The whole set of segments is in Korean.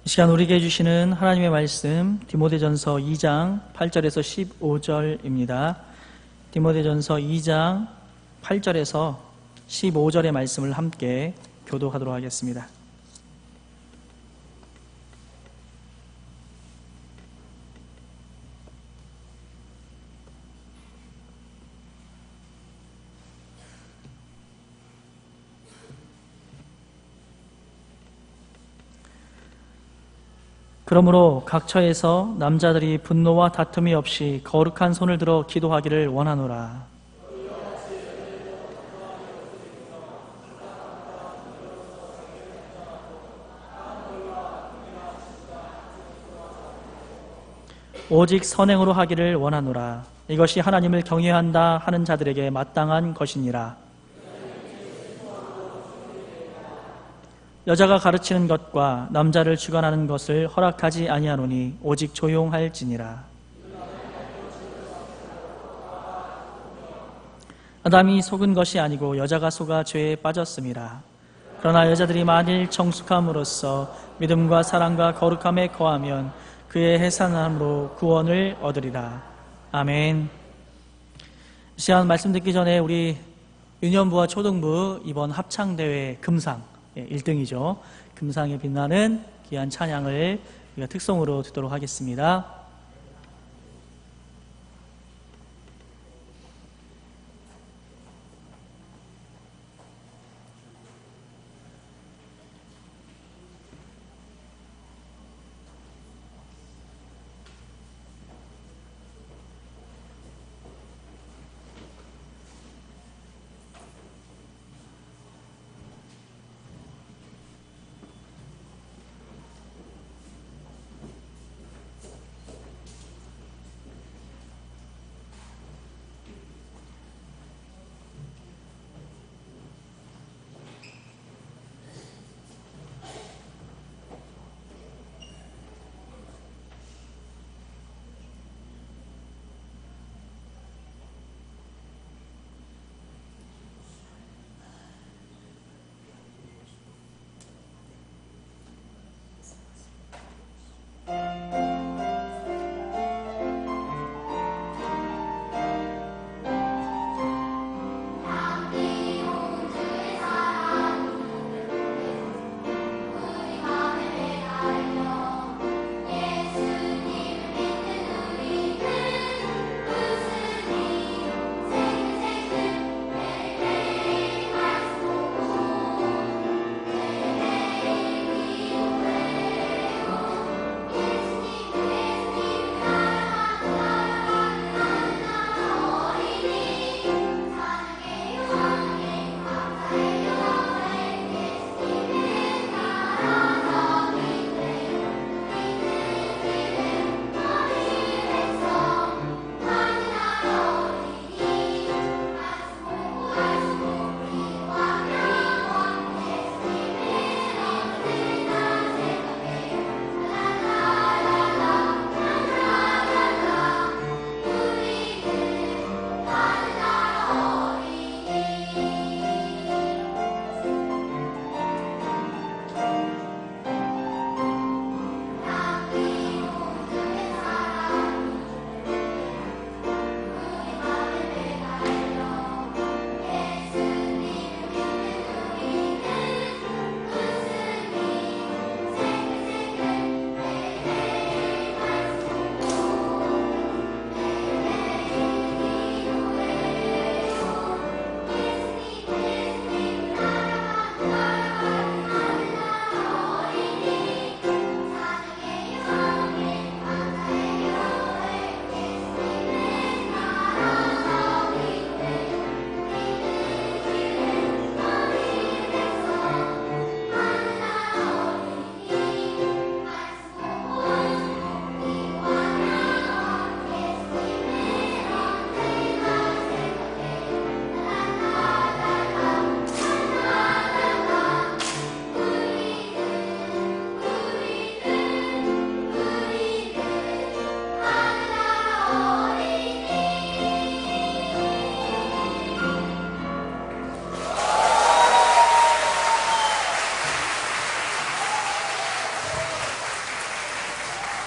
이 시간 우리에게 주시는 하나님의 말씀 디모데전서 2장 8절에서 15절입니다. 디모데전서 2장 8절에서 15절의 말씀을 함께 교독하도록 하겠습니다. 그러므로 각 처에서 남자들이 분노와 다툼이 없이 거룩한 손을 들어 기도하기를 원하노라. 오직 선행으로 하기를 원하노라. 이것이 하나님을 경외한다 하는 자들에게 마땅한 것이니라. 여자가 가르치는 것과 남자를 주관하는 것을 허락하지 아니하노니 오직 조용할지니라. 아담이 속은 것이 아니고 여자가 속아 죄에 빠졌음이라. 그러나 여자들이 만일 정숙함으로써 믿음과 사랑과 거룩함에 거하면 그의 해산함으로 구원을 얻으리라. 아멘. 시간 말씀 듣기 전에 우리 유년부와 초등부 이번 합창대회 금상 1등이죠. 금상에 빛나는 귀한 찬양을 우리가 특송으로 듣도록 하겠습니다.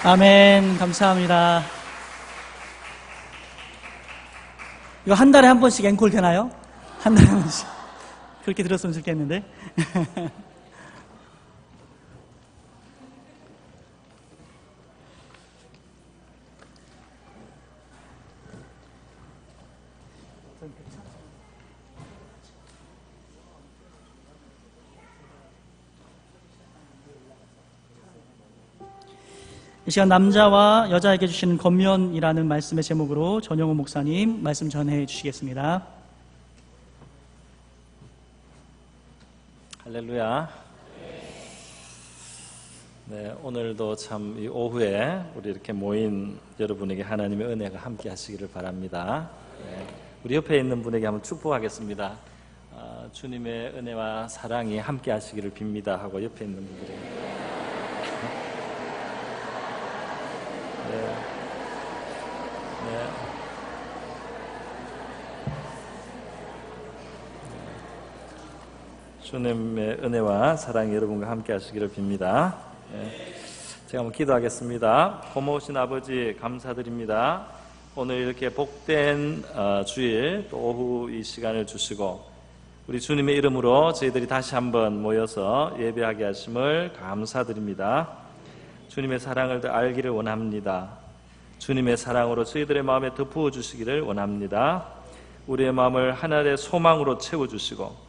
아멘. 감사합니다. 이거 한 달에 한 번씩 앵콜 되나요? 한 달에 한 번씩. 그렇게 들었으면 좋겠는데. 이 시간 남자와 여자에게 주시는 권면이라는 말씀의 제목으로 전영호 목사님 말씀 전해 주시겠습니다. 할렐루야. 네, 오늘도 참 이 오후에 우리 이렇게 모인 여러분에게 하나님의 은혜가 함께 하시기를 바랍니다. 네, 우리 옆에 있는 분에게 한번 축복하겠습니다. 주님의 은혜와 사랑이 함께 하시기를 빕니다 하고 옆에 있는 분들에게. 네. 네. 주님의 은혜와 사랑이 여러분과 함께 하시기를 빕니다. 네. 제가 한번 기도하겠습니다. 고마우신 아버지 감사드립니다. 오늘 이렇게 복된 주일 또 오후 이 시간을 주시고 우리 주님의 이름으로 저희들이 다시 한번 모여서 예배하게 하심을 감사드립니다. 주님의 사랑을 더 알기를 원합니다. 주님의 사랑으로 저희들의 마음에 더 부어주시기를 원합니다. 우리의 마음을 하늘의 소망으로 채워주시고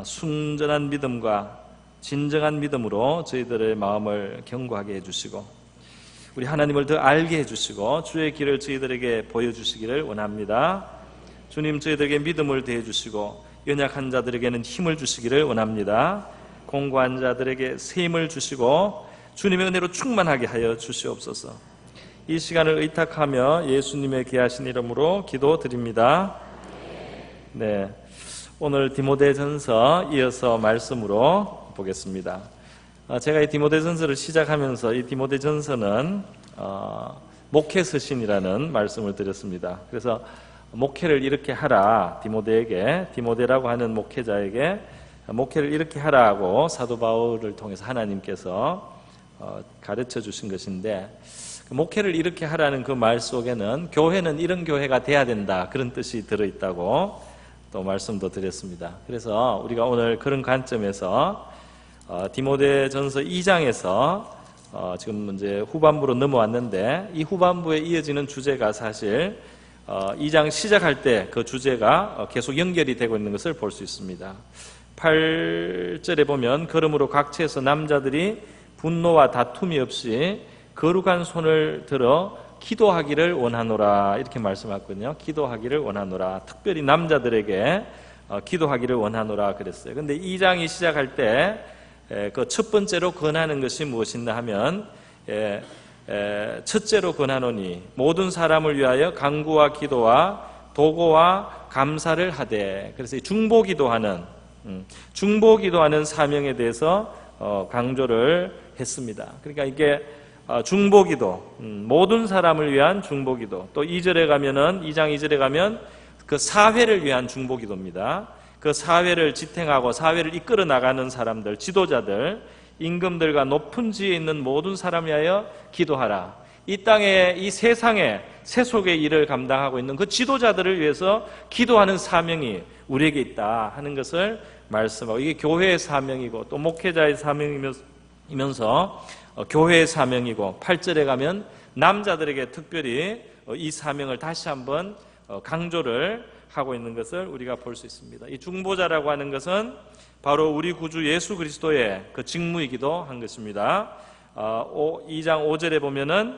순전한 믿음과 진정한 믿음으로 저희들의 마음을 견고하게 해주시고 우리 하나님을 더 알게 해주시고 주의 길을 저희들에게 보여주시기를 원합니다. 주님 저희들에게 믿음을 더해주시고 연약한 자들에게는 힘을 주시기를 원합니다. 공고한 자들에게 새 힘을 주시고 주님의 은혜로 충만하게 하여 주시옵소서. 이 시간을 의탁하며 예수님의 귀하신 이름으로 기도드립니다. 네, 오늘 디모데전서 이어서 말씀으로 보겠습니다. 제가 이 디모데전서를 시작하면서 이 디모데전서는 목회서신이라는 말씀을 드렸습니다. 그래서 목회를 이렇게 하라, 디모데라고 하는 목회자에게 목회를 이렇게 하라고 사도 바울을 통해서 하나님께서 가르쳐 주신 것인데 목회를 이렇게 하라는 그 말 속에는 교회는 이런 교회가 돼야 된다 그런 뜻이 들어있다고 또 말씀도 드렸습니다. 그래서 우리가 오늘 그런 관점에서 디모데전서 2장에서 지금 이제 후반부로 넘어왔는데 이 후반부에 이어지는 주제가 사실 2장 시작할 때 그 주제가 계속 연결이 되고 있는 것을 볼 수 있습니다. 8절에 보면 그러므로 각처에서 남자들이 분노와 다툼이 없이 거룩한 손을 들어 기도하기를 원하노라 이렇게 말씀하거든요. 기도하기를 원하노라. 특별히 남자들에게 기도하기를 원하노라 그랬어요. 근데 2장이 시작할 때 그 첫 번째로 권하는 것이 무엇이냐 하면 첫째로 권하노니 모든 사람을 위하여 간구와 기도와 도고와 감사를 하되 그래서 중보기도하는 사명에 대해서 강조를 했습니다. 그러니까 이게 중보기도, 모든 사람을 위한 중보기도. 또 2절에 가면은 2장 2절에 가면 그 사회를 위한 중보기도입니다. 그 사회를 지탱하고 사회를 이끌어 나가는 사람들, 지도자들, 임금들과 높은 지위에 있는 모든 사람을 위하여 기도하라. 이 땅에 이 세상에 세속의 일을 감당하고 있는 그 지도자들을 위해서 기도하는 사명이 우리에게 있다 하는 것을 말씀하고 이게 교회의 사명이고 또 목회자의 사명이면서 교회의 사명이고 8절에 가면 남자들에게 특별히 이 사명을 다시 한번 강조를 하고 있는 것을 우리가 볼 수 있습니다. 이 중보자라고 하는 것은 바로 우리 구주 예수 그리스도의 그 직무이기도 한 것입니다. 2장 5절에 보면은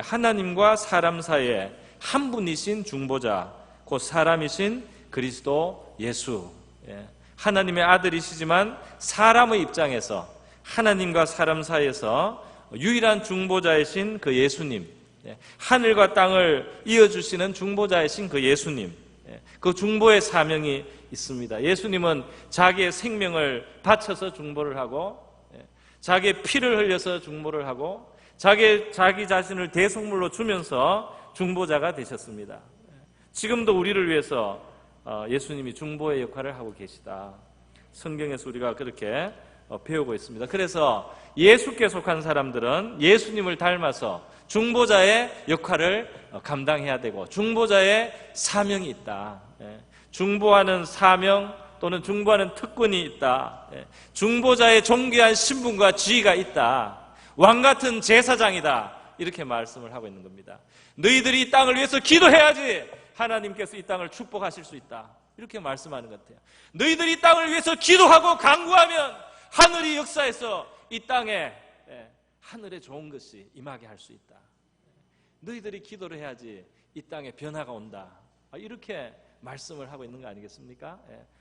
하나님과 사람 사이에 한 분이신 중보자 곧 사람이신 그리스도 예수 하나님의 아들이시지만 사람의 입장에서 하나님과 사람 사이에서 유일한 중보자이신 그 예수님 하늘과 땅을 이어주시는 중보자이신 그 예수님 그 중보의 사명이 있습니다. 예수님은 자기의 생명을 바쳐서 중보를 하고 자기의 피를 흘려서 중보를 하고 자기 자신을 대속물로 주면서 중보자가 되셨습니다. 지금도 우리를 위해서 예수님이 중보의 역할을 하고 계시다. 성경에서 우리가 그렇게 배우고 있습니다. 그래서 예수께 속한 사람들은 예수님을 닮아서 중보자의 역할을 감당해야 되고 중보자의 사명이 있다. 중보하는 사명 또는 중보하는 특권이 있다. 중보자의 존귀한 신분과 지위가 있다. 왕같은 제사장이다. 이렇게 말씀을 하고 있는 겁니다. 너희들이 이 땅을 위해서 기도해야지 하나님께서 이 땅을 축복하실 수 있다. 이렇게 말씀하는 것 같아요. 너희들이 이 땅을 위해서 기도하고 간구하면 하늘이 역사해서 이 땅에 하늘에 좋은 것이 임하게 할 수 있다. 너희들이 기도를 해야지 이 땅에 변화가 온다. 이렇게 말씀을 하고 있는 거 아니겠습니까?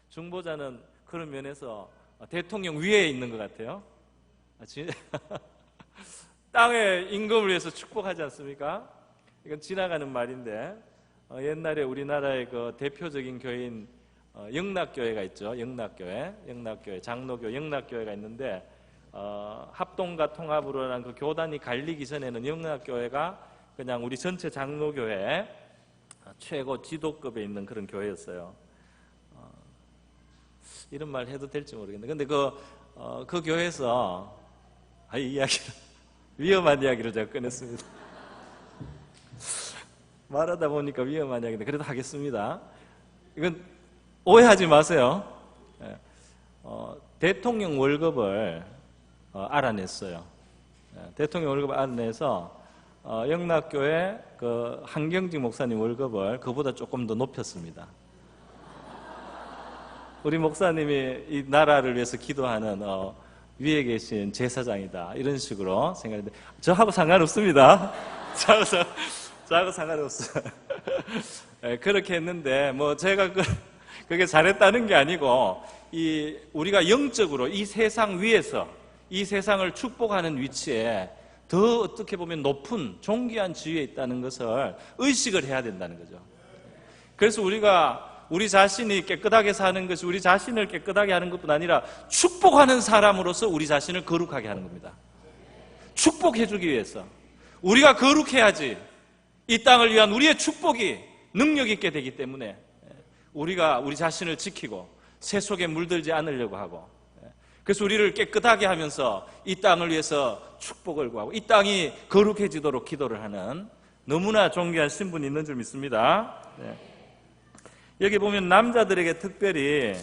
중보자는 그런 면에서 대통령 위에 있는 것 같아요. 땅의 임금을 위해서 축복하지 않습니까? 이건 지나가는 말인데 옛날에 우리나라의 그 대표적인 교회인 영락교회가 있죠. 영락교회, 장로교 영락교회가 있는데 합동과 통합으로라는 그 교단이 갈리기 전에는 영락교회가 그냥 우리 전체 장로교회 최고 지도급에 있는 그런 교회였어요. 이런 말 해도 될지 모르겠는데, 근데 그 교회에서 이 이야기를 위험한 이야기를 제가 꺼냈습니다. 말하다 보니까 위험한 이야기인데 그래도 하겠습니다. 이건 오해하지 마세요. 대통령 월급을 알아냈어요. 대통령 월급을 알아내서 영락교회 그 한경직 목사님 월급을 그보다 조금 더 높였습니다. 우리 목사님이 이 나라를 위해서 기도하는 위에 계신 제사장이다 이런 식으로 생각했는데 저하고 상관없습니다. 저하고 상관없어요. 그렇게 했는데 뭐 제가 그게 잘했다는 게 아니고 우리가 영적으로 이 세상 위에서 이 세상을 축복하는 위치에 더 어떻게 보면 높은 존귀한 지위에 있다는 것을 의식을 해야 된다는 거죠. 그래서 우리가 우리 자신이 깨끗하게 사는 것이 우리 자신을 깨끗하게 하는 것뿐 아니라 축복하는 사람으로서 우리 자신을 거룩하게 하는 겁니다. 축복해주기 위해서 우리가 거룩해야지 이 땅을 위한 우리의 축복이 능력 있게 되기 때문에 우리가 우리 자신을 지키고 새 속에 물들지 않으려고 하고, 그래서 우리를 깨끗하게 하면서 이 땅을 위해서 축복을 구하고 이 땅이 거룩해지도록 기도를 하는 너무나 존귀한 신분이 있는 줄 믿습니다. 여기 보면 남자들에게 특별히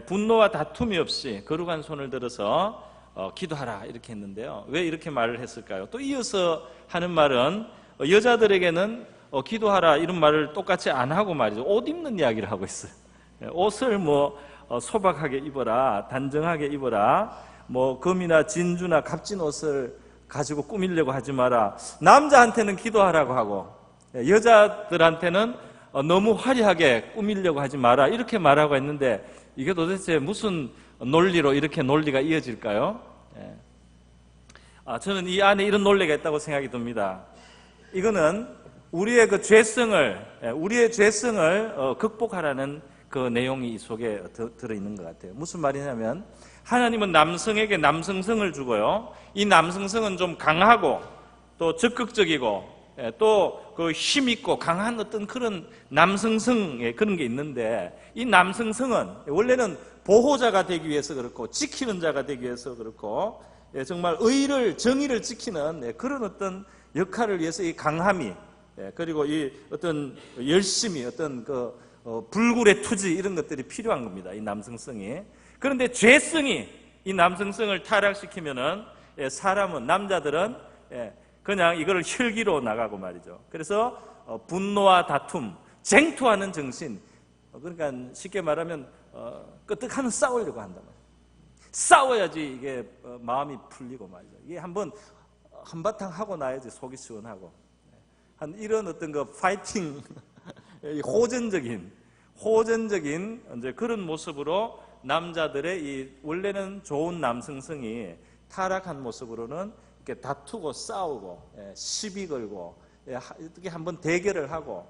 분노와 다툼이 없이 거룩한 손을 들어서 기도하라 이렇게 했는데요. 왜 이렇게 말을 했을까요? 또 이어서 하는 말은 여자들에게는 기도하라 이런 말을 똑같이 안 하고 말이죠. 옷 입는 이야기를 하고 있어요. 옷을 소박하게 입어라, 단정하게 입어라, 금이나 진주나 값진 옷을 가지고 꾸미려고 하지 마라. 남자한테는 기도하라고 하고 여자들한테는 너무 화려하게 꾸미려고 하지 마라 이렇게 말하고 있는데 이게 도대체 무슨 논리로 이렇게 논리가 이어질까요? 저는 이 안에 이런 논리가 있다고 생각이 듭니다. 이거는 우리의 우리의 죄성을 극복하라는 그 내용이 이 속에 들어있는 것 같아요. 무슨 말이냐면 하나님은 남성에게 남성성을 주고요. 이 남성성은 좀 강하고 또 적극적이고 또 그 힘있고 강한 어떤 그런 남성성의 그런 게 있는데 이 남성성은 원래는 보호자가 되기 위해서 그렇고 지키는 자가 되기 위해서 그렇고 정말 정의를 지키는 그런 어떤 역할을 위해서 이 강함이 그리고 이 어떤 열심이 어떤 불굴의 투지 이런 것들이 필요한 겁니다. 이 남성성이. 그런데 죄성이 이 남성성을 타락시키면은 남자들은 그냥 이거를 혈기로 나가고 말이죠. 그래서 분노와 다툼, 쟁투하는 정신, 그러니까 쉽게 말하면 끄떡하면 싸우려고 한단 말이에요. 싸워야지 이게 마음이 풀리고 말이죠. 이게 한바탕 하고 나야지 속이 시원하고 이런 어떤 파이팅, 호전적인 이제 그런 모습으로 남자들의 원래는 좋은 남성성이 타락한 모습으로는 이렇게 다투고 싸우고 시비 걸고 어떻게 한번 대결을 하고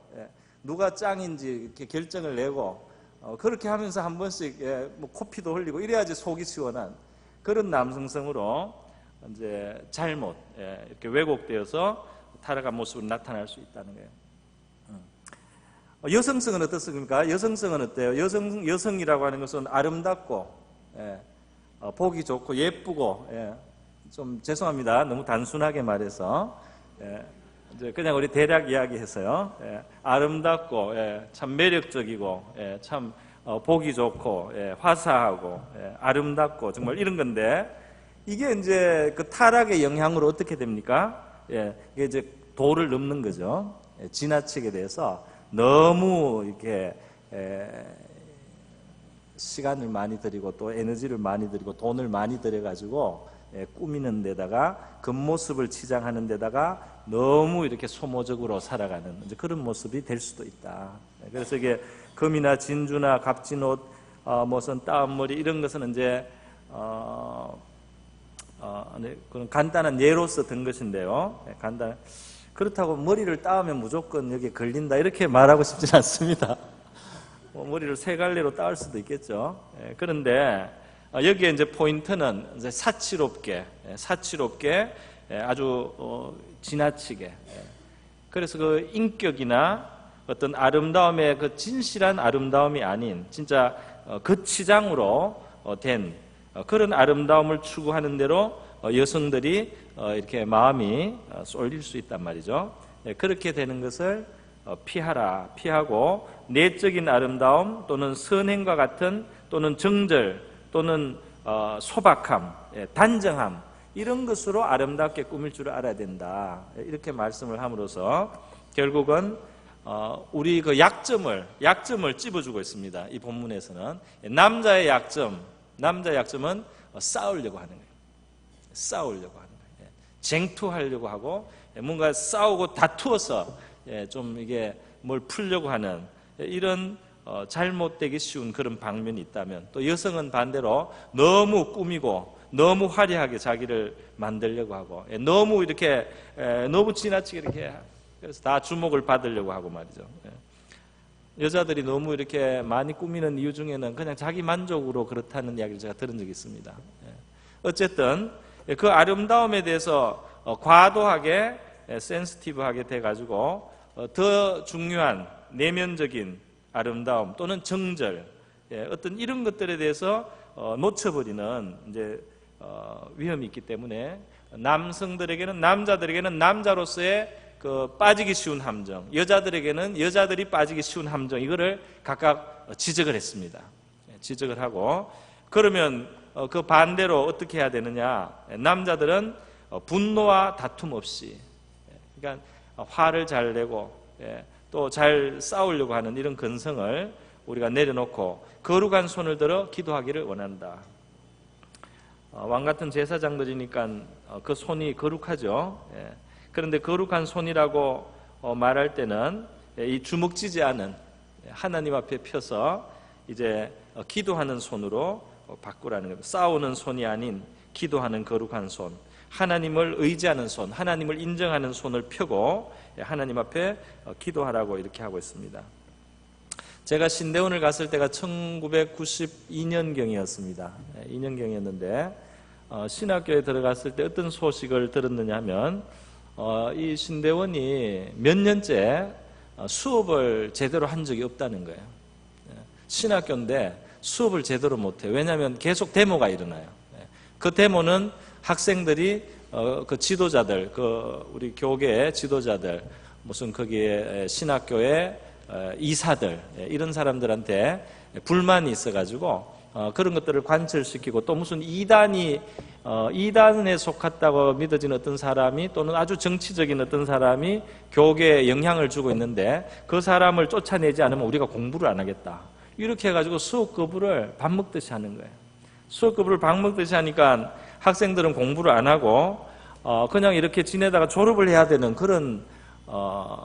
누가 짱인지 이렇게 결정을 내고 그렇게 하면서 한 번씩 코피도 흘리고 이래야지 속이 시원한 그런 남성성으로 이제 잘못 이렇게 왜곡되어서 타락한 모습으로 나타날 수 있다는 거예요. 여성성은 어떻습니까? 여성성은 어때요? 여성이라고 하는 것은 아름답고 보기 좋고 예쁘고, 좀 죄송합니다. 너무 단순하게 말해서, 이제 그냥 우리 대략 이야기해서요. 아름답고, 참 매력적이고, 참 보기 좋고, 화사하고, 아름답고, 정말 이런 건데, 이게 이제 그 타락의 영향으로 어떻게 됩니까? 이게 이제 도를 넘는 거죠. 지나치게 돼서 너무 이렇게 시간을 많이 들이고 또 에너지를 많이 들이고 돈을 많이 들여가지고 꾸미는 데다가 겉모습을 치장하는 데다가 너무 이렇게 소모적으로 살아가는 이제 그런 모습이 될 수도 있다. 그래서 이게 금이나 진주나 값진 옷, 무슨 따옴머리 이런 것은 이제 그런 간단한 예로서 든 것인데요. 그렇다고 머리를 따으면 무조건 여기에 걸린다 이렇게 말하고 싶진 않습니다. 머리를 세 갈래로 따을 수도 있겠죠. 그런데 여기에 이제 포인트는 이제 사치롭게 아주 지나치게. 그래서 그 인격이나 어떤 아름다움의 그 진실한 아름다움이 아닌 진짜 거치장으로 된 그런 아름다움을 추구하는 대로 여성들이 이렇게 마음이 쏠릴 수 있단 말이죠. 그렇게 되는 것을 피하고 내적인 아름다움 또는 선행과 같은 또는 정절 또는 소박함, 단정함 이런 것으로 아름답게 꾸밀 줄 알아야 된다. 이렇게 말씀을 함으로써 결국은 우리 그 약점을 찝어주고 있습니다. 이 본문에서는 남자의 약점은 싸우려고 하는 거예요. 쟁투하려고 하고 뭔가 싸우고 다투어서 좀 이게 뭘 풀려고 하는 이런 잘못되기 쉬운 그런 방면이 있다면, 또 여성은 반대로 너무 꾸미고 너무 화려하게 자기를 만들려고 하고 너무 이렇게 너무 지나치게 이렇게 그래서 다 주목을 받으려고 하고 말이죠. 여자들이 너무 이렇게 많이 꾸미는 이유 중에는 그냥 자기 만족으로 그렇다는 이야기를 제가 들은 적이 있습니다. 어쨌든 그 아름다움에 대해서 과도하게 센시티브하게 돼가지고 더 중요한 내면적인 아름다움 또는 정절, 어떤 이런 것들에 대해서 놓쳐버리는 이제 위험이 있기 때문에 남자들에게는 남자로서의 그 빠지기 쉬운 함정, 여자들에게는 여자들이 빠지기 쉬운 함정, 이거를 각각 지적을 했습니다. 지적을 하고, 그러면 그 반대로 어떻게 해야 되느냐? 남자들은 분노와 다툼 없이, 그러니까 화를 잘 내고 또 잘 싸우려고 하는 이런 근성을 우리가 내려놓고 거룩한 손을 들어 기도하기를 원한다. 왕 같은 제사장들이니까 그 손이 거룩하죠. 그런데 거룩한 손이라고 말할 때는 이 주먹지지 않은 하나님 앞에 펴서 이제 기도하는 손으로 바꾸라는 겁니다. 싸우는 손이 아닌 기도하는 거룩한 손, 하나님을 의지하는 손, 하나님을 인정하는 손을 펴고 하나님 앞에 기도하라고 이렇게 하고 있습니다. 제가 신대원을 갔을 때가 1992년경이었습니다. 2년경이었는데 신학교에 들어갔을 때 어떤 소식을 들었느냐 하면 이 신대원이 몇 년째 수업을 제대로 한 적이 없다는 거예요. 신학교인데 수업을 제대로 못해요. 왜냐하면 계속 데모가 일어나요. 그 데모는 학생들이 그 지도자들, 그 우리 교계의 지도자들, 무슨 거기에 신학교의 이사들, 이런 사람들한테 불만이 있어가지고 그런 것들을 관철시키고, 또 무슨 이단에 속했다고 믿어지는 어떤 사람이 또는 아주 정치적인 어떤 사람이 교계에 영향을 주고 있는데 그 사람을 쫓아내지 않으면 우리가 공부를 안 하겠다. 이렇게 해가지고 수업 거부를 밥 먹듯이 하는 거예요. 수업 거부를 밥 먹듯이 하니까 학생들은 공부를 안 하고 그냥 이렇게 지내다가 졸업을 해야 되는 그런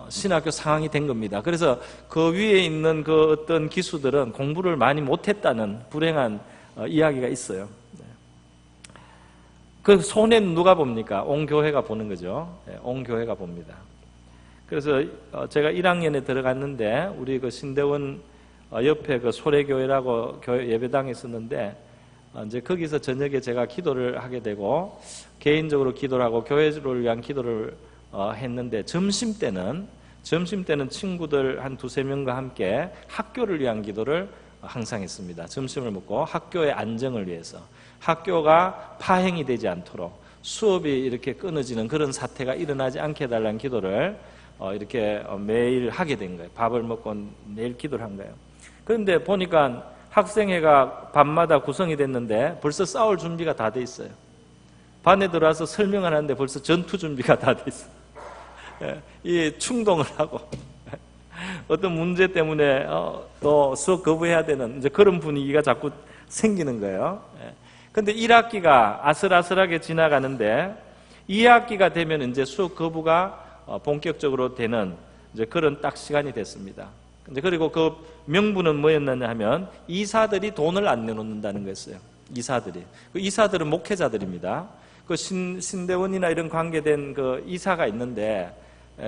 신학교 상황이 된 겁니다. 그래서 그 위에 있는 그 어떤 기수들은 공부를 많이 못했다는 불행한 이야기가 있어요. 그 손해는 누가 봅니까? 온 교회가 보는 거죠. 온 교회가 봅니다. 그래서 제가 1학년에 들어갔는데 우리 그 신대원 옆에 그 소래교회라고 교회 예배당에 있었는데 이제 거기서 저녁에 제가 기도를 하게 되고 개인적으로 기도를 하고 교회를 위한 기도를 했는데 점심 때는 친구들 한 두세 명과 함께 학교를 위한 기도를 항상 했습니다. 점심을 먹고 학교의 안정을 위해서. 학교가 파행이 되지 않도록 수업이 이렇게 끊어지는 그런 사태가 일어나지 않게 해달라는 기도를 이렇게 매일 하게 된 거예요. 밥을 먹고 매일 기도를 한 거예요. 그런데 보니까 학생회가 밤마다 구성이 됐는데 벌써 싸울 준비가 다 돼 있어요. 반에 들어와서 설명을 하는데 벌써 전투 준비가 다 돼 있어요. 이 충동을 하고 어떤 문제 때문에 또 수업 거부해야 되는 이제 그런 분위기가 자꾸 생기는 거예요. 근데 1학기가 아슬아슬하게 지나가는데 2학기가 되면 이제 수업 거부가 본격적으로 되는 이제 그런 딱 시간이 됐습니다. 그리고 그 명분은 뭐였느냐 하면 이사들이 돈을 안 내놓는다는 거였어요. 이사들이. 그 이사들은 목회자들입니다. 그 신대원이나 이런 관계된 그 이사가 있는데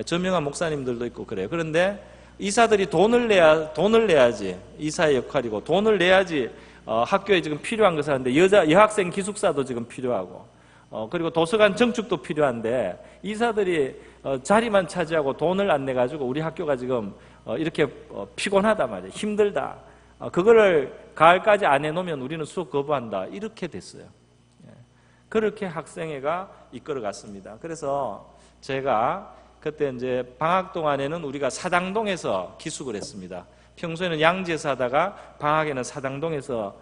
저명한 목사님들도 있고 그래요. 그런데 이사들이 돈을 내야지 이사의 역할이고 돈을 내야지 학교에 지금 필요한 것을 하는데 여학생 기숙사도 지금 필요하고 그리고 도서관 정축도 필요한데 이사들이 자리만 차지하고 돈을 안 내가지고 우리 학교가 지금 이렇게 피곤하다 말이에요. 힘들다. 그거를 가을까지 안 해놓으면 우리는 수업 거부한다. 이렇게 됐어요. 그렇게 학생회가 이끌어갔습니다. 그래서 제가 그때 이제 방학 동안에는 우리가 사당동에서 기숙을 했습니다. 평소에는 양지에서 하다가 방학에는 사당동에서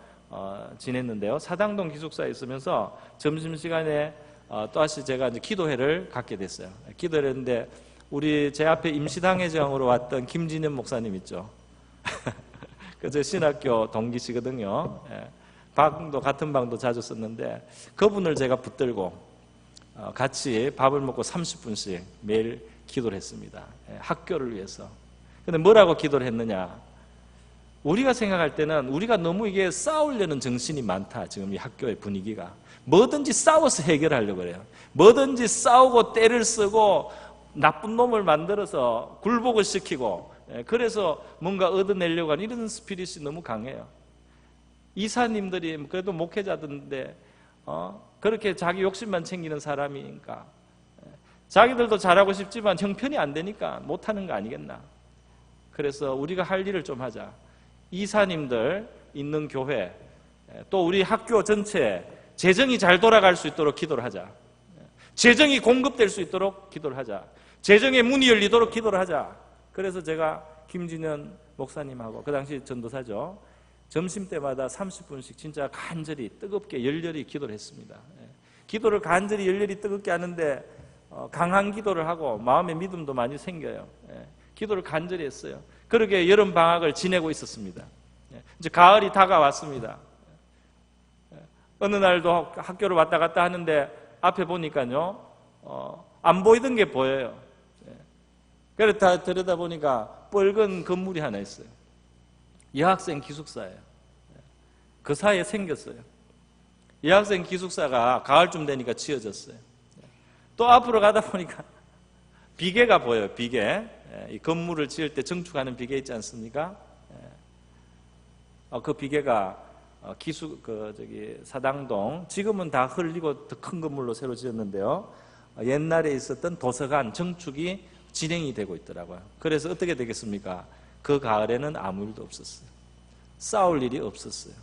지냈는데요. 사당동 기숙사에 있으면서 점심시간에 또다시 제가 이제 기도회를 갖게 됐어요. 기도를 했는데 제 앞에 임시당회장으로 왔던 김진현 목사님 있죠. 그 신학교 동기시거든요. 같은 방도 자주 썼는데 그분을 제가 붙들고 같이 밥을 먹고 30분씩 매일 기도를 했습니다. 학교를 위해서. 근데 뭐라고 기도를 했느냐? 우리가 생각할 때는 우리가 너무 이게 싸우려는 정신이 많다. 지금 이 학교의 분위기가. 뭐든지 싸워서 해결하려고 그래요. 뭐든지 싸우고 때를 쓰고 나쁜 놈을 만들어서 굴복을 시키고 그래서 뭔가 얻어내려고 하는 이런 스피릿이 너무 강해요. 이사님들이 그래도 목회자들인데 그렇게 자기 욕심만 챙기는 사람이니까 자기들도 잘하고 싶지만 형편이 안 되니까 못하는 거 아니겠나. 그래서 우리가 할 일을 좀 하자. 이사님들 있는 교회 또 우리 학교 전체 재정이 잘 돌아갈 수 있도록 기도를 하자. 재정이 공급될 수 있도록 기도를 하자. 재정의 문이 열리도록 기도를 하자. 그래서 제가 김진현 목사님하고 그 당시 전도사죠. 점심때마다 30분씩 진짜 간절히 뜨겁게 열렬히 기도를 했습니다. 기도를 간절히 열렬히 뜨겁게 하는데 강한 기도를 하고 마음의 믿음도 많이 생겨요. 기도를 간절히 했어요. 그렇게 여름 방학을 지내고 있었습니다. 이제 가을이 다가왔습니다. 어느 날도 학교를 왔다 갔다 하는데 앞에 보니까요 안 보이던 게 보여요. 그래서 다 들여다보니까 뻘건 건물이 하나 있어요. 여학생 기숙사예요. 그 사이에 생겼어요. 여학생 기숙사가 가을쯤 되니까 지어졌어요. 또 앞으로 가다 보니까 비계가 보여요. 비계. 이 건물을 지을 때 정축하는 비계 있지 않습니까? 그 비계가 사당동 지금은 다 흘리고 더 큰 건물로 새로 지었는데요. 옛날에 있었던 도서관 정축이 진행이 되고 있더라고요. 그래서 어떻게 되겠습니까? 그 가을에는 아무 일도 없었어요. 싸울 일이 없었어요.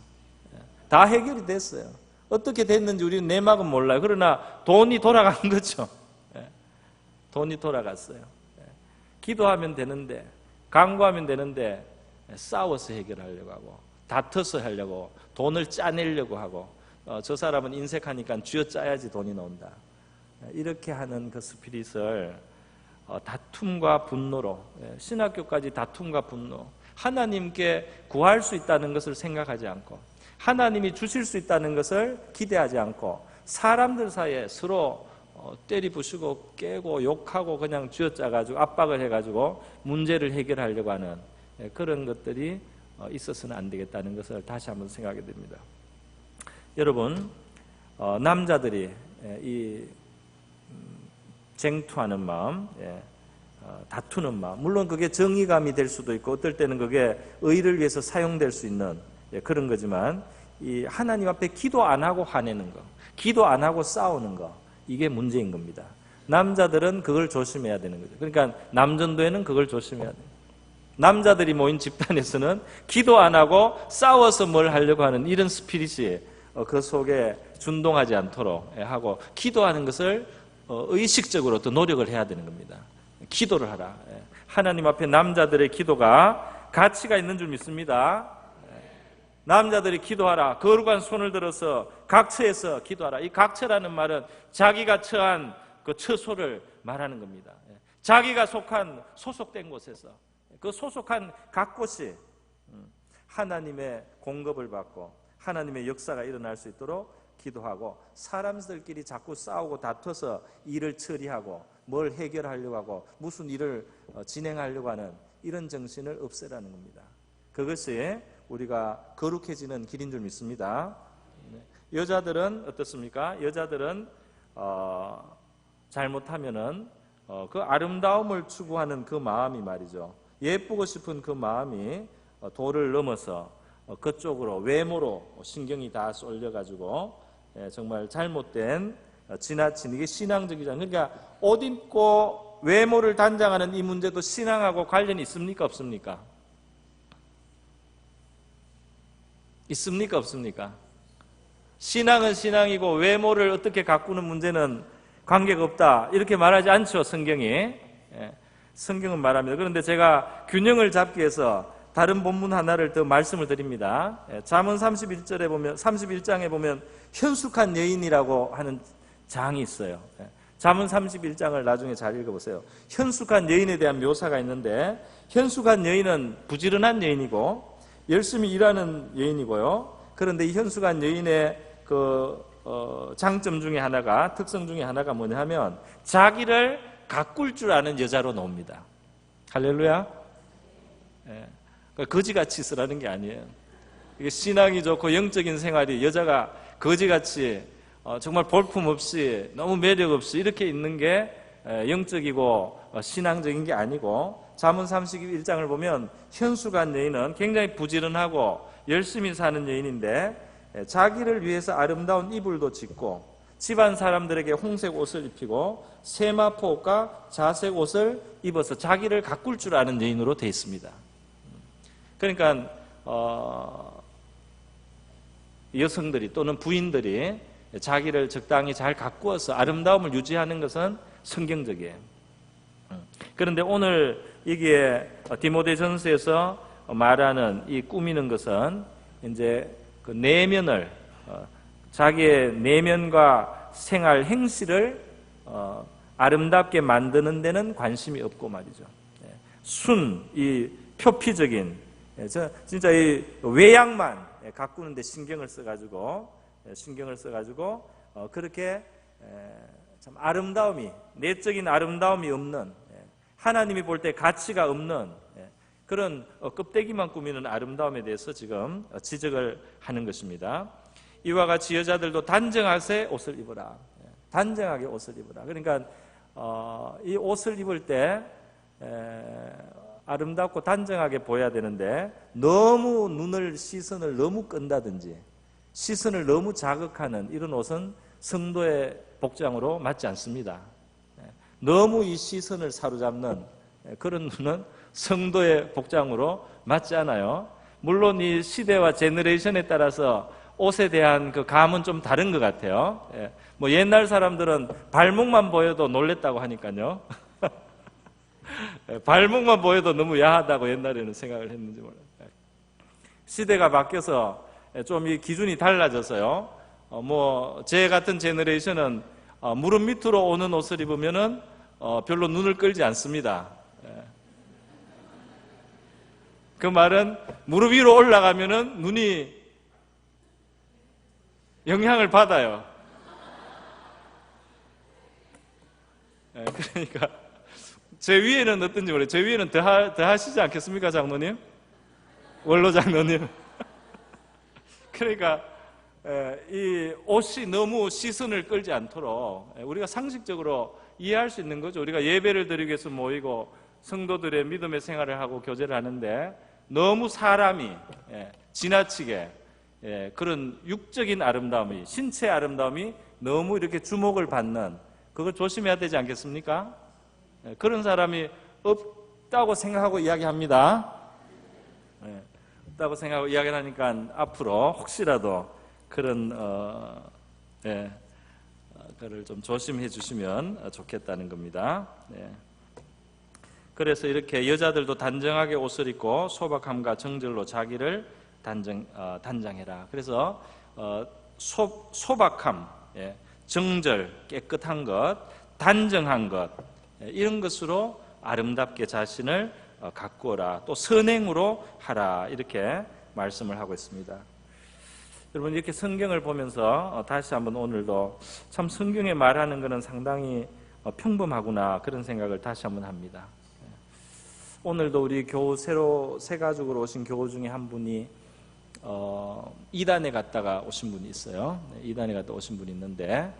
다 해결이 됐어요. 어떻게 됐는지 우리는 내막은 몰라요. 그러나 돈이 돌아간 거죠. 돈이 돌아갔어요. 기도하면 되는데, 간구하면 되는데 싸워서 해결하려고 하고 다퉈서 하려고 돈을 짜내려고 하고 저 사람은 인색하니까 쥐어짜야지 돈이 나온다. 이렇게 하는 그 스피릿을 다툼과 분노로, 신학교까지 다툼과 분노, 하나님께 구할 수 있다는 것을 생각하지 않고 하나님이 주실 수 있다는 것을 기대하지 않고 사람들 사이에 서로 때리 부수고 깨고 욕하고 그냥 쥐어짜가지고 압박을 해가지고 문제를 해결하려고 하는 그런 것들이 있어서는 안 되겠다는 것을 다시 한번 생각하게 됩니다. 여러분, 남자들이 이 쟁투하는 마음, 다투는 마음, 물론 그게 정의감이 될 수도 있고 어떨 때는 그게 의를 위해서 사용될 수 있는 그런 거지만 이 하나님 앞에 기도 안 하고 화내는 거, 기도 안 하고 싸우는 거, 이게 문제인 겁니다. 남자들은 그걸 조심해야 되는 거죠. 그러니까 남전도에는 그걸 조심해야 돼요. 남자들이 모인 집단에서는 기도 안 하고 싸워서 뭘 하려고 하는 이런 스피릿이 그 속에 준동하지 않도록 하고 기도하는 것을 의식적으로 또 노력을 해야 되는 겁니다. 기도를 하라. 하나님 앞에 남자들의 기도가 가치가 있는 줄 믿습니다. 남자들이 기도하라. 거룩한 손을 들어서 각처에서 기도하라. 이 각처라는 말은 자기가 처한 그 처소를 말하는 겁니다. 자기가 소속된 곳에서 그 소속한 각 곳이 하나님의 공급을 받고 하나님의 역사가 일어날 수 있도록 기도하고, 사람들끼리 자꾸 싸우고 다퉈서 일을 처리하고 뭘 해결하려고 하고 무슨 일을 진행하려고 하는 이런 정신을 없애라는 겁니다. 그것이 우리가 거룩해지는 길인 줄 믿습니다. 여자들은 어떻습니까? 여자들은 잘못하면은 그 아름다움을 추구하는 그 마음이 말이죠, 예쁘고 싶은 그 마음이 도를 넘어서 그쪽으로 외모로 신경이 다 쏠려가지고 정말 잘못된 지나친, 이게 신앙적이잖아요. 그러니까 옷 입고 외모를 단장하는 이 문제도 신앙하고 관련이 있습니까 없습니까? 있습니까 없습니까? 신앙은 신앙이고 외모를 어떻게 가꾸는 문제는 관계가 없다, 이렇게 말하지 않죠, 성경이. 성경은 말합니다. 그런데 제가 균형을 잡기 위해서 다른 본문 하나를 더 말씀을 드립니다. 잠언 31장에 보면 현숙한 여인이라고 하는 장이 있어요. 잠언 31장을 나중에 잘 읽어보세요. 현숙한 여인에 대한 묘사가 있는데, 현숙한 여인은 부지런한 여인이고 열심히 일하는 여인이고요. 그런데 이 현숙한 여인의 장점 중에 하나가, 특성 중에 하나가 뭐냐 하면 자기를 가꿀 줄 아는 여자로 나옵니다. 할렐루야. 거지같이 있으라는 게 아니에요. 이게 신앙이 좋고 영적인 생활이 여자가 거지같이 정말 볼품없이 너무 매력없이 이렇게 있는 게 영적이고 신앙적인 게 아니고, 잠언 31장을 보면 현숙한 여인은 굉장히 부지런하고 열심히 사는 여인인데 자기를 위해서 아름다운 이불도 짓고 집안 사람들에게 홍색 옷을 입히고 세마포 옷과 자색 옷을 입어서 자기를 가꿀 줄 아는 여인으로 되어 있습니다. 그러니까 여성들이 또는 부인들이 자기를 적당히 잘 가꾸어서 아름다움을 유지하는 것은 성경적이에요. 그런데 오늘 이게 디모데전서에서 말하는 이 꾸미는 것은 이제 그 내면을, 자기의 내면과 생활 행실을 아름답게 만드는 데는 관심이 없고 말이죠. 이 표피적인, 진짜 이 외양만 가꾸는 데 신경을 써가지고 그렇게 참 아름다움이, 내적인 아름다움이 없는, 하나님이 볼 때 가치가 없는 그런 껍데기만 꾸미는 아름다움에 대해서 지금 지적을 하는 것입니다. 이와 같이 여자들도 단정하게 옷을 입어라. 단정하게 옷을 입어라. 그러니까 이 옷을 입을 때 아름답고 단정하게 보여야 되는데, 너무 시선을 너무 끈다든지 시선을 너무 자극하는 이런 옷은 성도의 복장으로 맞지 않습니다. 너무 이 시선을 사로잡는 그런 눈은 성도의 복장으로 맞지 않아요. 물론 이 시대와 제너레이션에 따라서 옷에 대한 그 감은 좀 다른 것 같아요. 뭐 옛날 사람들은 발목만 보여도 놀랬다고 하니까요. 발목만 보여도 너무 야하다고 옛날에는 생각을 했는지 몰라요. 시대가 바뀌어서 좀 이 기준이 달라져서요. 제 같은 제너레이션은 무릎 밑으로 오는 옷을 입으면은 별로 눈을 끌지 않습니다. 그 말은 무릎 위로 올라가면은 눈이 영향을 받아요. 그러니까 제 위에는 어떤지 모르겠어요. 제 위에는 더 하시지 않겠습니까, 장로님? 원로 장로님. 그러니까 이 옷이 너무 시선을 끌지 않도록 우리가 상식적으로 이해할 수 있는 거죠. 우리가 예배를 드리기 위해서 모이고 성도들의 믿음의 생활을 하고 교제를 하는데, 너무 사람이 지나치게 그런 육적인 아름다움이, 신체의 아름다움이 너무 이렇게 주목을 받는, 그걸 조심해야 되지 않겠습니까? 그런 사람이 없다고 생각하고 이야기합니다. 없다고 생각하고 이야기를 하니까 앞으로 혹시라도 그런 그를 좀 조심해 주시면 좋겠다는 겁니다. 그래서 이렇게 여자들도 단정하게 옷을 입고 소박함과 정절로 자기를 단장해라. 그래서 소박함, 정절, 깨끗한 것, 단정한 것, 이런 것으로 아름답게 자신을 가꾸어라. 또 선행으로 하라. 이렇게 말씀을 하고 있습니다. 여러분, 이렇게 성경을 보면서 다시 한번 오늘도 참 성경에 말하는 것은 상당히 평범하구나, 그런 생각을 다시 한번 합니다. 오늘도 우리 새로 새 가족으로 오신 교우 중에 한 분이 이단에 갔다가 오신 분이 있어요. 이단에 갔다 오신 분이 있는데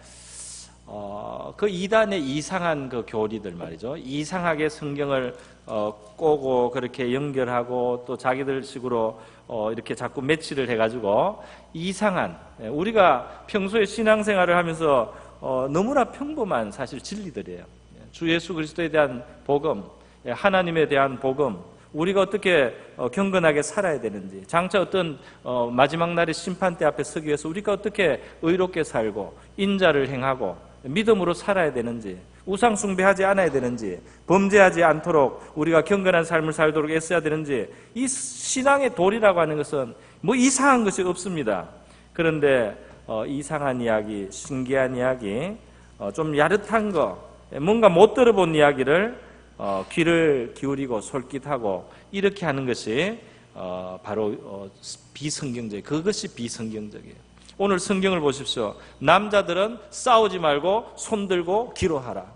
그 이단의 이상한 그 교리들 말이죠. 이상하게 성경을 꼬고 그렇게 연결하고 또 자기들 식으로 이렇게 자꾸 매치를 해가지고 이상한, 우리가 평소에 신앙생활을 하면서 너무나 평범한 사실 진리들이에요. 주 예수 그리스도에 대한 복음, 하나님에 대한 복음, 우리가 어떻게 경건하게 살아야 되는지, 장차 어떤 마지막 날의 심판대 앞에 서기 위해서 우리가 어떻게 의롭게 살고 인자를 행하고 믿음으로 살아야 되는지, 우상 숭배하지 않아야 되는지, 범죄하지 않도록 우리가 경건한 삶을 살도록 애써야 되는지, 이 신앙의 도리라고 하는 것은 뭐 이상한 것이 없습니다. 그런데 이상한 이야기, 신기한 이야기, 좀 야릇한 거, 뭔가 못 들어본 이야기를 귀를 기울이고 솔깃하고 이렇게 하는 것이 바로 비성경적이에요. 그것이 비성경적이에요. 오늘 성경을 보십시오. 남자들은 싸우지 말고 손들고 기도하라.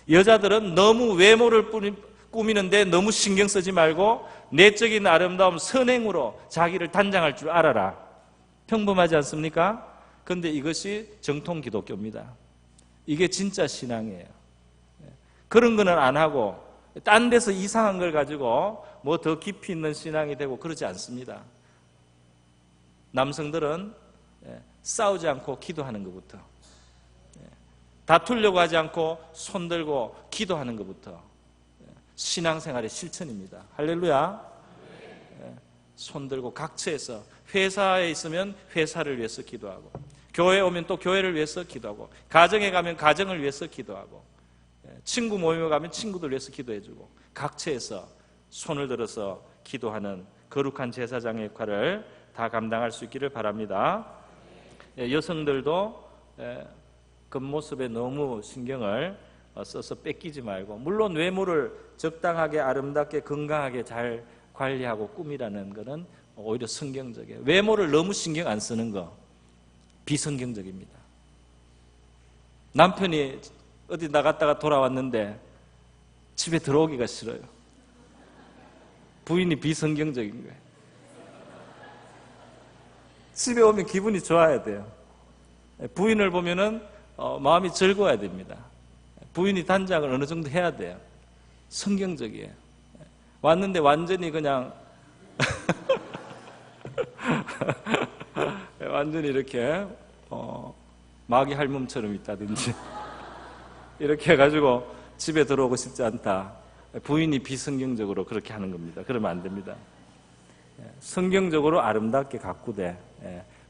여자들은 너무 외모를 꾸미는데 너무 신경 쓰지 말고 내적인 아름다움, 선행으로 자기를 단장할 줄 알아라. 평범하지 않습니까? 그런데 이것이 정통 기독교입니다. 이게 진짜 신앙이에요. 그런 거는 안 하고 딴 데서 이상한 걸 가지고 뭐 더 깊이 있는 신앙이 되고 그러지 않습니다. 남성들은 싸우지 않고 기도하는 것부터, 다투려고 하지 않고 손들고 기도하는 것부터 신앙생활의 실천입니다. 할렐루야. 손들고 각처에서, 회사에 있으면 회사를 위해서 기도하고, 교회에 오면 또 교회를 위해서 기도하고, 가정에 가면 가정을 위해서 기도하고, 친구 모임에 가면 친구들 위해서 기도해주고, 각처에서 손을 들어서 기도하는 거룩한 제사장의 역할을 다 감당할 수 있기를 바랍니다. 여성들도 겉모습에 너무 신경을 써서 뺏기지 말고, 물론 외모를 적당하게 아름답게 건강하게 잘 관리하고 꾸미라는 것은 오히려 성경적이에요. 외모를 너무 신경 안 쓰는 거 비성경적입니다. 남편이 어디 나갔다가 돌아왔는데 집에 들어오기가 싫어요. 부인이 비성경적인 거예요. 집에 오면 기분이 좋아야 돼요. 부인을 보면은 마음이 즐거워야 됩니다. 부인이 단장을 어느 정도 해야 돼요. 성경적이에요. 왔는데 완전히 그냥 완전히 이렇게 마귀 할멈처럼 있다든지 이렇게 해가지고 집에 들어오고 싶지 않다. 부인이 비성경적으로 그렇게 하는 겁니다. 그러면 안 됩니다. 성경적으로 아름답게 가꾸되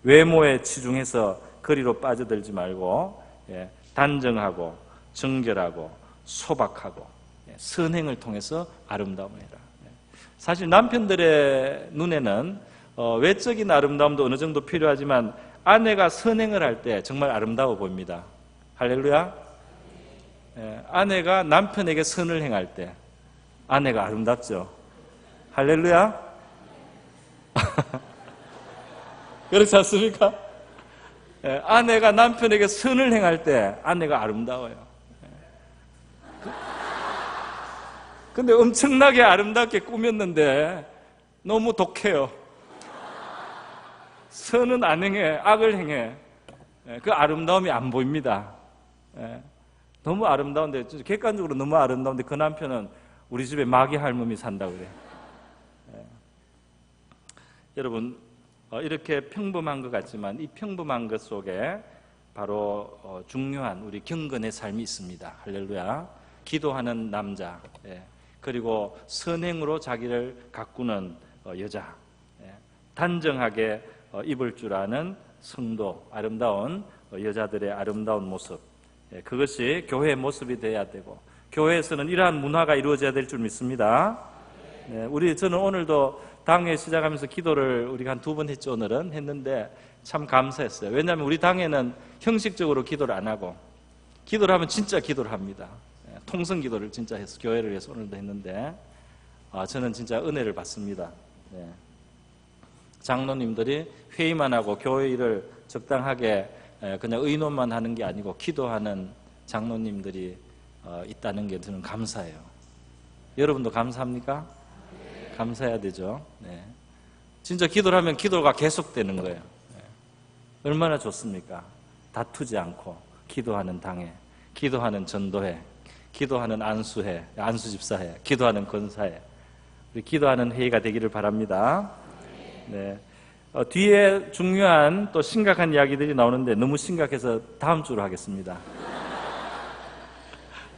외모에 치중해서 거리로 빠져들지 말고 단정하고 정결하고 소박하고 선행을 통해서 아름다움을 해라. 사실 남편들의 눈에는 외적인 아름다움도 어느 정도 필요하지만 아내가 선행을 할 때 정말 아름다워 보입니다. 할렐루야. 아내가 남편에게 선을 행할 때 아내가 아름답죠. 할렐루야. 그렇지 않습니까? 아내가 남편에게 선을 행할 때 아내가 아름다워요. 근데 엄청나게 아름답게 꾸몄는데 너무 독해요. 선은 안 행해, 악을 행해. 그 아름다움이 안 보입니다. 너무 아름다운데, 객관적으로 너무 아름다운데 그 남편은 우리 집에 마귀 할멈이 산다고 그래요. 여러분, 이렇게 평범한 것 같지만 이 평범한 것 속에 바로 중요한 우리 경건의 삶이 있습니다. 할렐루야. 기도하는 남자, 그리고 선행으로 자기를 가꾸는 여자, 단정하게 입을 줄 아는 성도, 아름다운 여자들의 아름다운 모습, 그것이 교회의 모습이 돼야 되고, 교회에서는 이러한 문화가 이루어져야 될 줄 믿습니다. 저는 오늘도 당회 시작하면서 기도를 우리가 한 2번 했죠. 오늘은 했는데 참 감사했어요. 왜냐하면 우리 당회는 형식적으로 기도를 안 하고, 기도를 하면 진짜 기도를 합니다. 통성 기도를 진짜 해서 교회를 위해서 오늘도 했는데, 저는 진짜 은혜를 받습니다. 장로님들이 회의만 하고 교회 일을 적당하게 그냥 의논만 하는 게 아니고 기도하는 장로님들이 있다는 게 저는 감사해요. 여러분도 감사합니까? 감사해야 되죠. 진짜 기도를 하면 기도가 계속되는 거예요. 얼마나 좋습니까? 다투지 않고 기도하는 당회, 기도하는 전도회, 기도하는 안수회, 안수집사회, 기도하는 권사회, 우리 기도하는 회의가 되기를 바랍니다. 뒤에 중요한 또 심각한 이야기들이 나오는데 너무 심각해서 다음 주로 하겠습니다.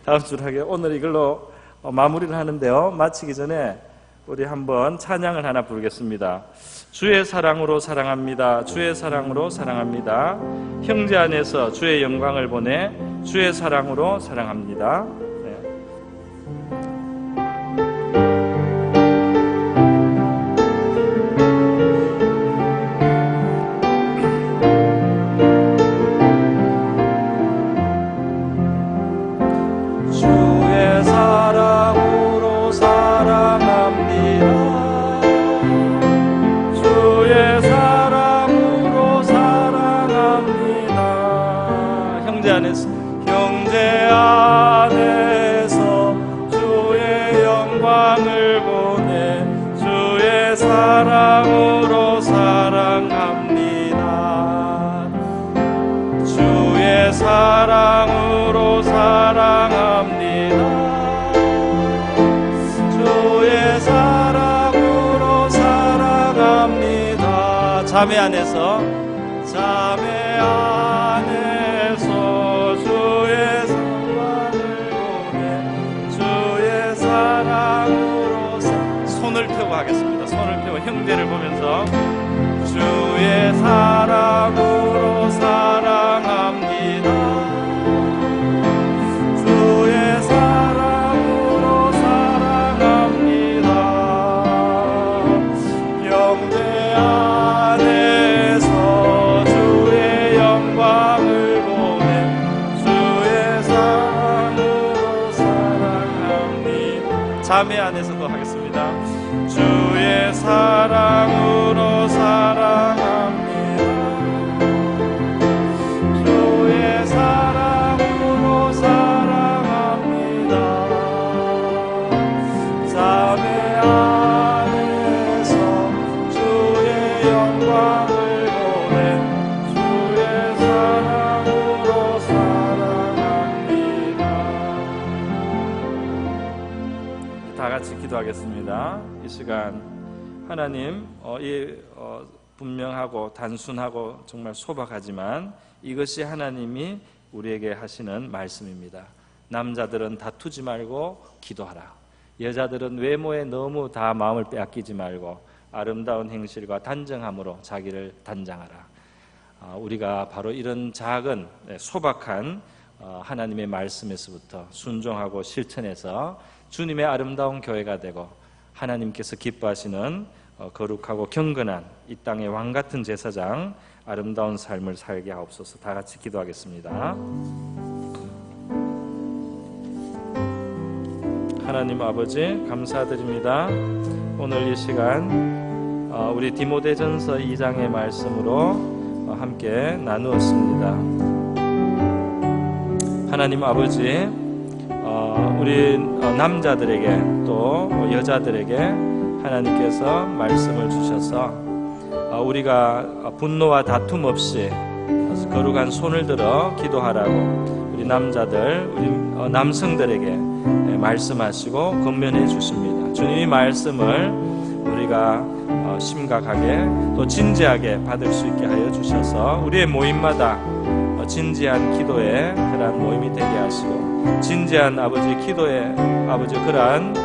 다음 주로 하게. 오늘 이걸로 마무리를 하는데요. 마치기 전에 우리 한번 찬양을 하나 부르겠습니다. 주의 사랑으로 사랑합니다. 주의 사랑으로 사랑합니다. 형제 안에서 주의 영광을 보내 주의 사랑으로 사랑합니다. 형제 안에서 주의 영광을 보내 주의 사랑으로 사랑합니다. 주의 사랑으로 사랑합니다. 주의 사랑으로 사랑합니다. 자매 안에서 주의 사랑을 보내 주의 사랑으로 손을 펴고 하겠습니다. 손을 펴고 형제를 보면서 주의 사랑으로 사랑합니다. 주의 사랑으로 사랑합니다. 형제 안에서 주의 영광을 자매 안에서도 하겠습니다. 주의 사랑으로 사랑합니다. 주의 사랑으로 사랑합니다. 자매 안에서 주의 영광을 보내 주의 사랑으로 사랑합니다. 다 같이 기도하겠습니다. 이 시간 하나님, 분명하고 단순하고 정말 소박하지만 이것이 하나님이 우리에게 하시는 말씀입니다. 남자들은 다투지 말고 기도하라. 여자들은 외모에 너무 다 마음을 빼앗기지 말고 아름다운 행실과 단정함으로 자기를 단장하라. 우리가 바로 이런 작은 소박한 하나님의 말씀에서부터 순종하고 실천해서 주님의 아름다운 교회가 되고 하나님께서 기뻐하시는 거룩하고 경건한 이 땅의 왕같은 제사장 아름다운 삶을 살게 하옵소서. 다 같이 기도하겠습니다. 하나님 아버지 감사드립니다. 오늘 이 시간 우리 디모데전서 2장의 말씀으로 함께 나누었습니다. 하나님 아버지, 우리 남자들에게 또 여자들에게 하나님께서 말씀을 주셔서 우리가 분노와 다툼 없이 거룩한 손을 들어 기도하라고 우리 남자들, 우리 남성들에게 말씀하시고 권면해 주십니다. 주님의 말씀을 우리가 심각하게 또 진지하게 받을 수 있게 하여 주셔서 우리의 모임마다 진지한 기도의 그러한 모임이 되게 하시고 진지한 아버지 기도의 아버지 그러한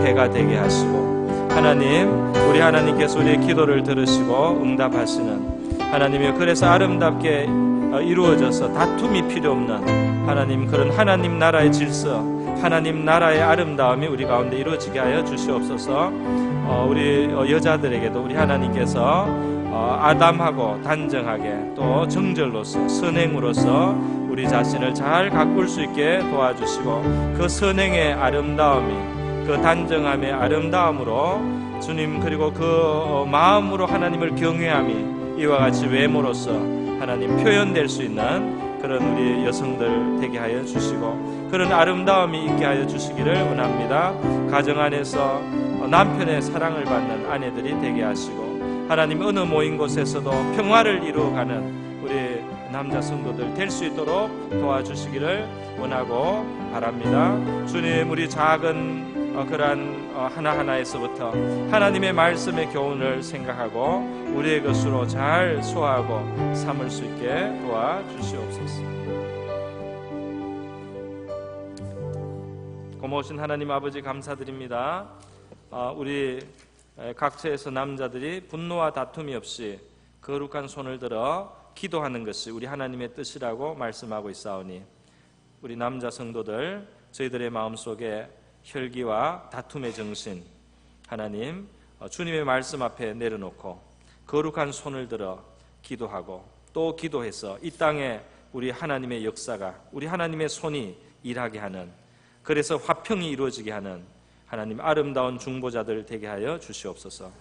회가 되게 하시고 하나님, 우리 하나님께서 우리의 기도를 들으시고 응답하시는 하나님이여, 그래서 아름답게 이루어져서 다툼이 필요 없는 하나님, 그런 하나님 나라의 질서, 하나님 나라의 아름다움이 우리 가운데 이루어지게 하여 주시옵소서. 우리 여자들에게도 우리 하나님께서 아담하고 단정하게 또 정절로서 선행으로서 우리 자신을 잘 가꿀 수 있게 도와주시고, 그 선행의 아름다움이, 그 단정함의 아름다움으로 주님, 그리고 그 마음으로 하나님을 경외함이 이와 같이 외모로서 하나님 표현될 수 있는 그런 우리 여성들 되게 하여 주시고, 그런 아름다움이 있게 하여 주시기를 원합니다. 가정 안에서 남편의 사랑을 받는 아내들이 되게 하시고, 하나님 어느 모인 곳에서도 평화를 이루어가는 우리 남자 성도들 될 수 있도록 도와주시기를 원하고 바랍니다. 주님, 우리 작은 그러한 하나하나에서부터 하나님의 말씀의 교훈을 생각하고 우리의 것으로 잘 소화하고 삼을 수 있게 도와주시옵소서. 고마우신 하나님 아버지, 감사드립니다. 우리 각처에서 남자들이 분노와 다툼이 없이 거룩한 손을 들어 기도하는 것이 우리 하나님의 뜻이라고 말씀하고 있사오니, 우리 남자 성도들 저희들의 마음속에 혈기와 다툼의 정신, 하나님 주님의 말씀 앞에 내려놓고 거룩한 손을 들어 기도하고 또 기도해서 이 땅에 우리 하나님의 역사가, 우리 하나님의 손이 일하게 하는, 그래서 화평이 이루어지게 하는 하나님 아름다운 중보자들 되게 하여 주시옵소서.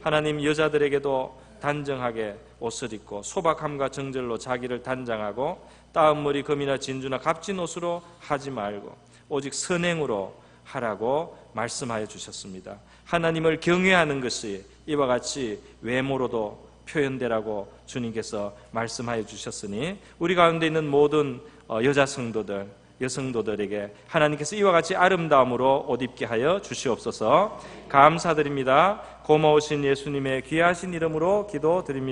하나님, 여자들에게도 단정하게 옷을 입고 소박함과 정절로 자기를 단장하고 따은 머리, 금이나 진주나 값진 옷으로 하지 말고 오직 선행으로 하라고 말씀하여 주셨습니다. 하나님을 경외하는 것이 이와 같이 외모로도 표현되라고 주님께서 말씀하여 주셨으니, 우리 가운데 있는 모든 여자 성도들, 여성도들에게 하나님께서 이와 같이 아름다움으로 옷 입게 하여 주시옵소서. 감사드립니다. 고마우신 예수님의 귀하신 이름으로 기도드립니다.